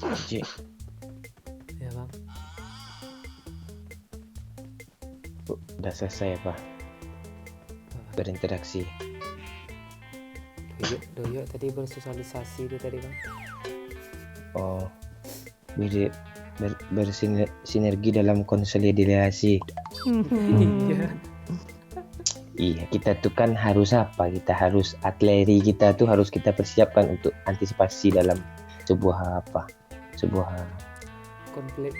Cik, Ya bang, udah selesai apa? Berinteraksi. Doyok tadi bersosialisasi dia tadi bang. Oh, bersinergi dalam konsolidasi. Iya. Iya, kita tuh kan harus apa? Kita harus artileri kita tuh harus kita persiapkan untuk antisipasi dalam sebuah apa? Sebuah Konflik.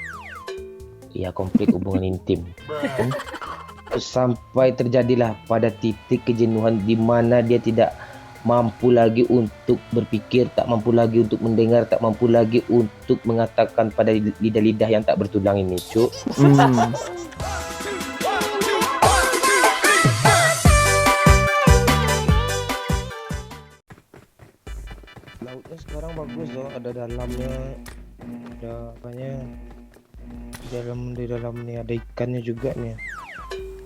konflik hubungan intim. Kan? Sampai terjadilah pada titik kejenuhan di mana dia tidak mampu lagi untuk berpikir, tak mampu lagi untuk mendengar, tak mampu lagi untuk mengatakan pada lidah-lidah yang tak bertulang ini, cuk. Lautnya sekarang bagus loh, ada dalamnya, ada apanya, di dalam nih ada ikannya juga nih.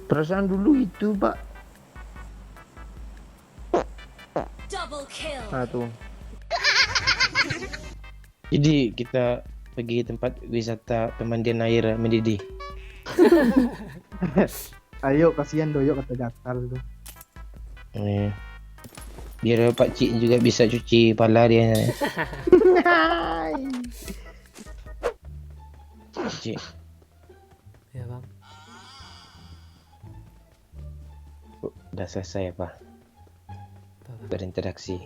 Perasaan dulu itu, Pak. Double kill. Tuh. Jadi kita pergi ke tempat wisata pemandian air mendidih. Ayo, kasihan Doyok kata gatal tuh. Biar Pak Cik juga bisa cuci pala dia. Cik, Ya bang, udah selesai apa? Berinteraksi.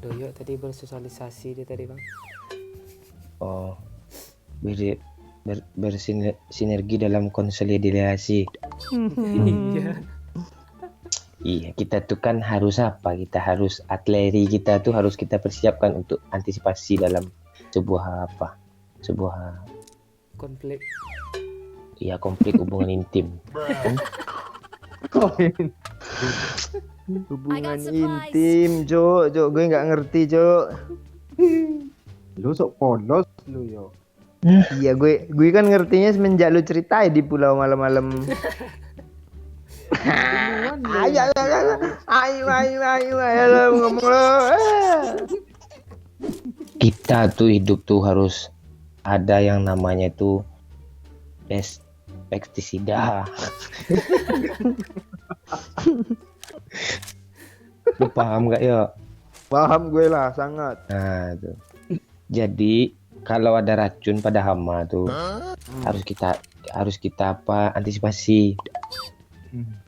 Doyok tadi bersosialisasi dia tadi bang. Oh, bersinergi dalam konsolidasi. Iya. Iya, kita tuh kan harus apa? Kita harus artileri kita tuh harus kita persiapkan untuk antisipasi dalam sebuah apa? Sebuah Konflik. konflik hubungan intim. Kan? Hubungan intim, Cok. Gue nggak ngerti, Cok. Lu sok polos lu, yo. Iya, gue kan ngertinya semenjak lu ceritain di pulau malam-malam. Ayo, ngomong lo. Kita tuh hidup tuh harus ada yang namanya tuh pestisida. Lu paham gak ya? Paham gue lah, sangat. Nah, tuh. Jadi kalau ada racun pada hama tuh harus kita apa? Antisipasi.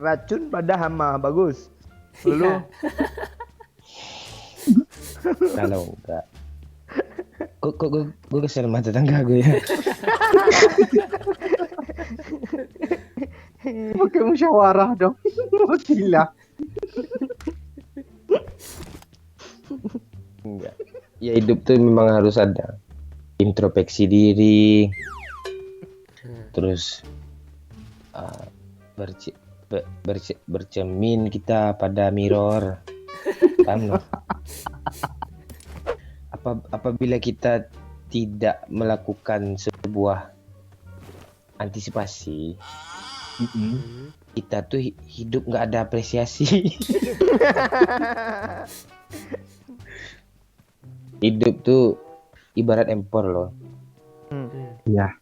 Racun pada hama, bagus. Lu Kalau enggak, kok gue kesel sama tetangga gue ya. pakai musyawarah dong. Gila. Enggak. Ya hidup tuh memang harus ada introspeksi diri, terus bercermin kita pada mirror. Paham loh? Apabila kita tidak melakukan sebuah antisipasi, kita tuh hidup nggak ada apresiasi. Hidup tuh ibarat empor loh. Iya.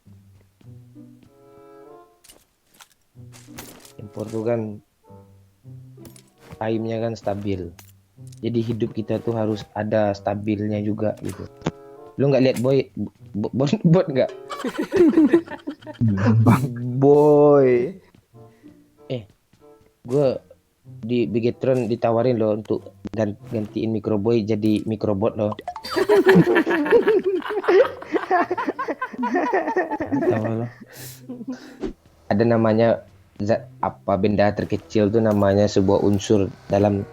Empor tuh kan timenya kan stabil. Jadi hidup kita tuh harus ada stabilnya juga gitu. Lu nggak lihat bot nggak? Boy. Gue di Bigetron ditawarin loh untuk gantiin microboy jadi microbot loh. Tahu loh. Ada namanya benda terkecil tuh namanya sebuah unsur dalam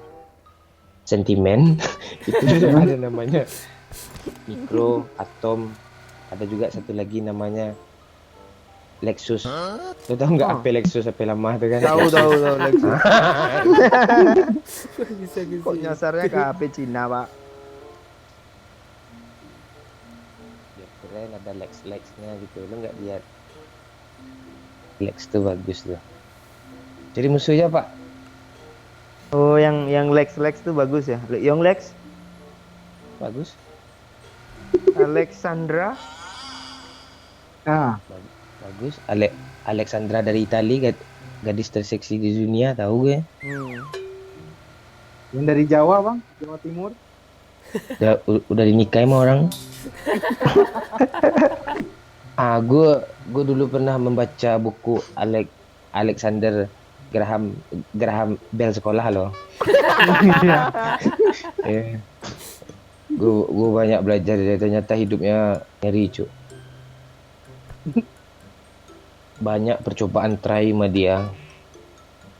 sentimen. Itu ada namanya mikro, atom. Ada juga satu lagi namanya Lexus. Lo tau nggak apa Lexus, apa lama tuh kan? Tahu Lexus. Bisa Kok nyasarnya ke HP Cina, Pak? Ya, keren ada Lex-nya gitu. Lo nggak lihat? Lex tuh bagus tuh. Jadi musuhnya Pak. Oh, yang Lex tuh bagus ya. Yang Lex Bagus. Alexandra. Nah, Bagus. Alexandra dari Italia, gadis terseksi di dunia, tahu gue. yang dari Jawa bang, Jawa Timur. Udah dinikahi sama orang. Gue dulu pernah membaca buku Alexander Graham Bell sekolah loh. Eh, gue banyak belajar dari ternyata hidupnya ngeri cuk. Banyak percobaan try sama dia.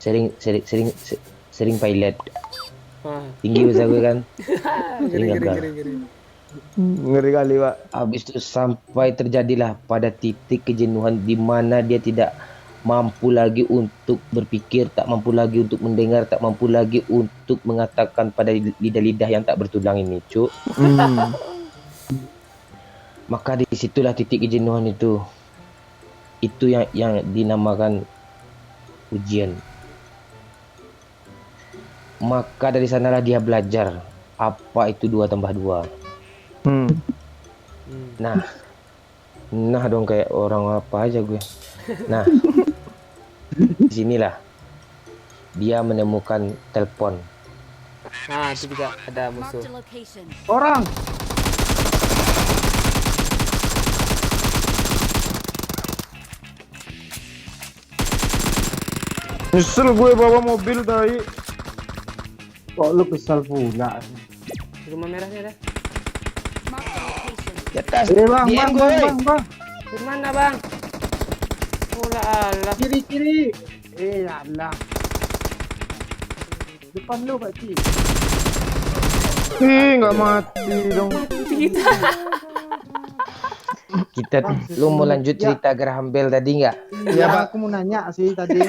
Sering pilot. Tinggi besar gue kan. Sering gagal. Ngeri kali, Pak. Habis itu sampai terjadilah pada titik kejenuhan di mana dia tidak mampu lagi untuk berpikir, tak mampu lagi untuk mendengar, tak mampu lagi untuk mengatakan pada lidah-lidah yang tak bertulang ini, cuk. Maka disitulah titik kejenuhan itu. Itu yang dinamakan ujian. Maka dari sanalah dia belajar apa itu 2 tambah 2. Nah dong kayak orang apa aja gue. Nah, disinilah dia menemukan telepon. Nah, itu juga ada musuh. Marked a location. Orang. Nyesel gue bawa mobil tadi. Kok lu kesal pula? Rumah merah nih ada. Marked a location. Di atas. Bang, DM bang, gue. bang, bang. Di mana, Bang? Allah. Kiri. Alah. Depan lu Pak Ci. Nggak mati dong. Kita lu mau lanjut cerita Graham Bell tadi nggak? Ya bang, aku mau nanya sih tadi.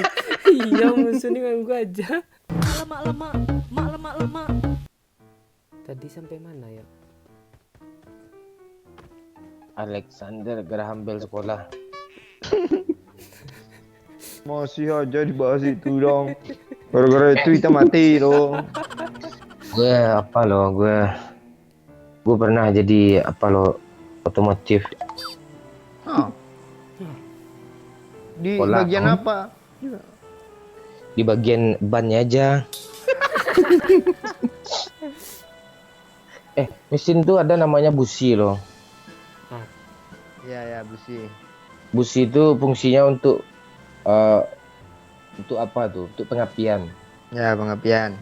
Iya, musuh ini ganggu aja. Mak lemak. Tadi sampai mana ya? Alexander Graham Bell sekolah. Masih aja dibahas itu dong. Gara-gara itu kita mati dong. Gue pernah jadi otomotif. Di Pola. bagian apa? Di bagian bannya aja. Mesin tuh ada namanya busi loh. Ya, busi. Busi itu fungsinya untuk apa tuh? Untuk pengapian. Ya, pengapian.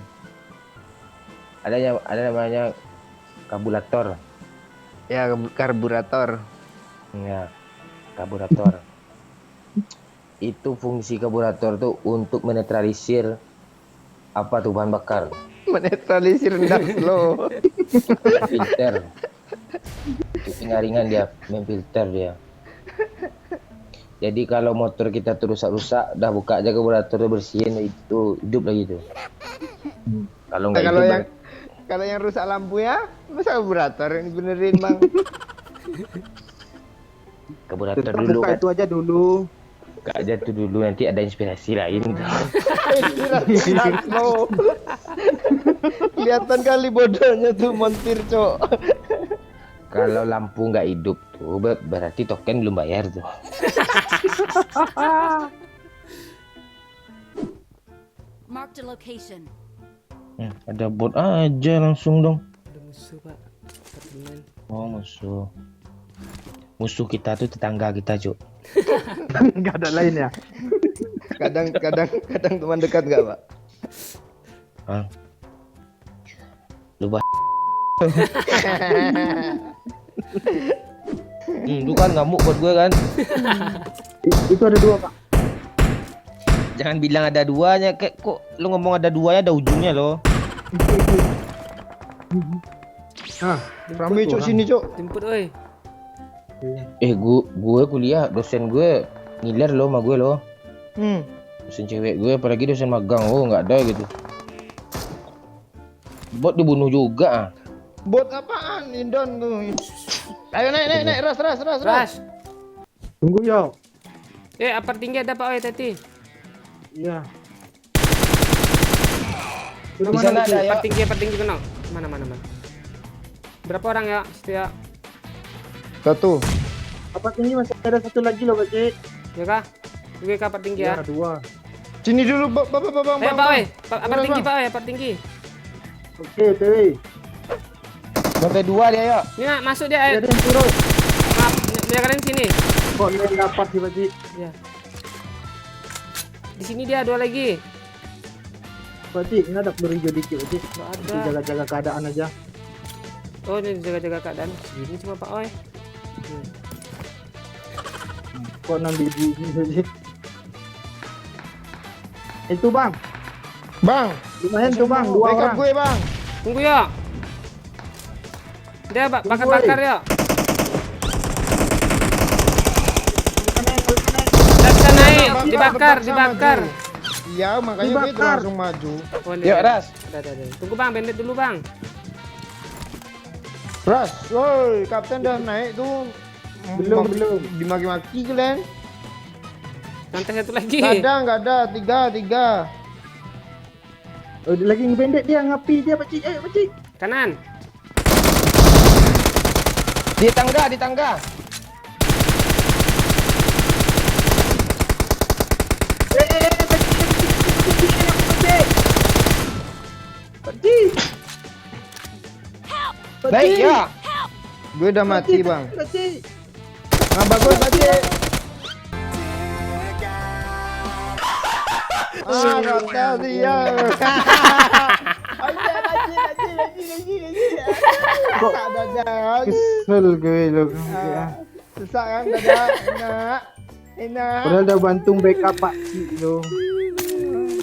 Ada namanya karburator. Ya, karburator. Ya, karburator. Itu fungsi karburator tuh untuk menetralisir apa tuh bahan bakar. Menetralisir rendah slow. Filter. Untuk penyaringan dia, memfilter dia. Jadi kalau motor kita tuh rusak-rusak, dah buka aja karburator bersihin, itu hidup lagi tuh. Kalau nggak Kalau hidup, kalau yang rusak lampu ya, masa karburator yang benerin, Bang. karburator Tetap dulu buka kan. itu aja dulu. Buka aja tuh dulu, nanti ada inspirasi lain. Slow. Kelihatan kali bodohnya tuh montir, Cok. Kalau lampu nggak hidup tuh berarti token belum bayar tuh. Marked a location. Ada bot aja langsung dong. Ada musuh, Pak. Pertemuan. Oh, musuh. Musuh kita tuh tetangga kita, Cuk. Enggak ada lain ya. Kadang teman dekat nggak, Pak? Hah? Lu itu kan ngamuk buat gue kan. Itu ada 2 Pak. Jangan bilang ada duanya, kayak kok lu ngomong ada duanya ada ujungnya loh. Nah, Rame, Cok, sini, Cok. Jemput, oi. Gue kuliah, dosen gue ngiler loh sama gue loh. Dosen cewek gue, apalagi dosen magang, nggak ada gitu. Bot dibunuh juga. Bot apaan? Indon tuh. Ayo naik, ras. Rush. tunggu yo. Apa tinggi ada Pak, oi tadi. Iya. Di sana ada ya. Apa tinggi kenal. Mana. Berapa orang ya? Situ ya. Satu. Apa tinggi masih ada satu lagi loh, Pak Cik. Ya kah? Gue kapat tinggi ya. Ya, dua. Sini dulu, Bang. Eh, Pak, apart tinggi, Pak, apart tinggi. Oke, TW. Lantai 2 dia, yuk. Ini nak masuk dia. Ada yang turun. Maaf, dia kalian sini. Kok dia yang dapat sih, Pak Cik? Ya. Di sini dia 2 lagi. Pak Cik, ini ada peluru hijau dikit, Pak Cik. Nggak Nanti ada. jaga-jaga keadaan aja. Oh, ini jaga-jaga keadaan. Ini cuma Pak Oi. Kok 6 biji ini, Pak Cik? Itu, Bang. Bang, Lumayan tuh, Bang. 2 backup orang. gue, Bang. Tunggu ya. Dia bakar-bakar ya. Tidak bisa naik, dibakar. Iya, makanya gue Dibakar. langsung maju. Oh, ini Yuk, ada. Ras. Ada. Tunggu Bang, bandit dulu Bang. Ras, woi, kapten udah naik tuh. Belum. Dimaki-maki kalian. Santai satu lagi. Nggak ada. Tiga. Oh, dia lagi ngebendek dia, ngapi dia, Pak Cik. Ayo, Pak Cik. Kanan. Di tangga. Pak Cik. Pak Baik, Cik. ya. Gue udah mati, Bang. Pak Cik. Nah, bagus, Pak Cik. Rata dia. Kok ada dah. Kesel gue loh. Susah kan dada. Enak. Padahal udah bantung backup Pak Cik loh.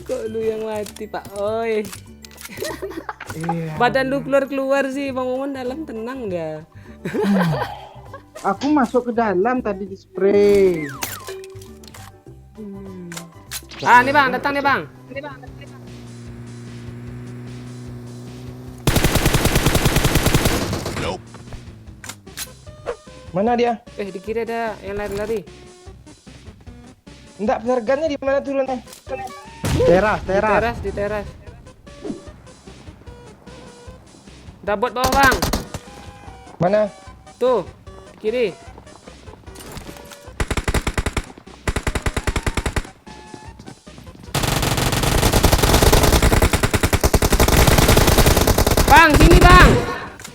Kok lu yang mati Pak Oi? Iya. Badan lu keluar sih, Bang Momon dalam tenang nggak? Aku masuk ke dalam tadi di spray. Ah, nih Bang, datang nih Bang. Mana dia? Di kiri ada yang lari-lari. Enggak, penergannya di mana turunnya? Teras. Di teras. Dabot bawah Bang. Mana? Tuh, di kiri. Bang, sini Bang.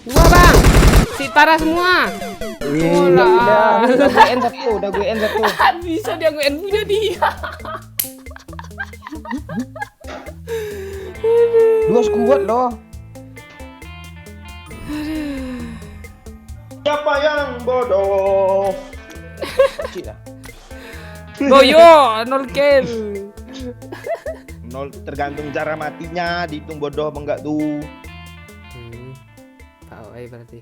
2 Bang. Si parah semua. Udah gue end satu. Bisa dia gue punya dia. Dua squad loh. Siapa yang bodoh? Cina. Boyo, 0 kill. Nol tergantung cara matinya, dihitung bodoh apa enggak tuh. Pak Oi berarti.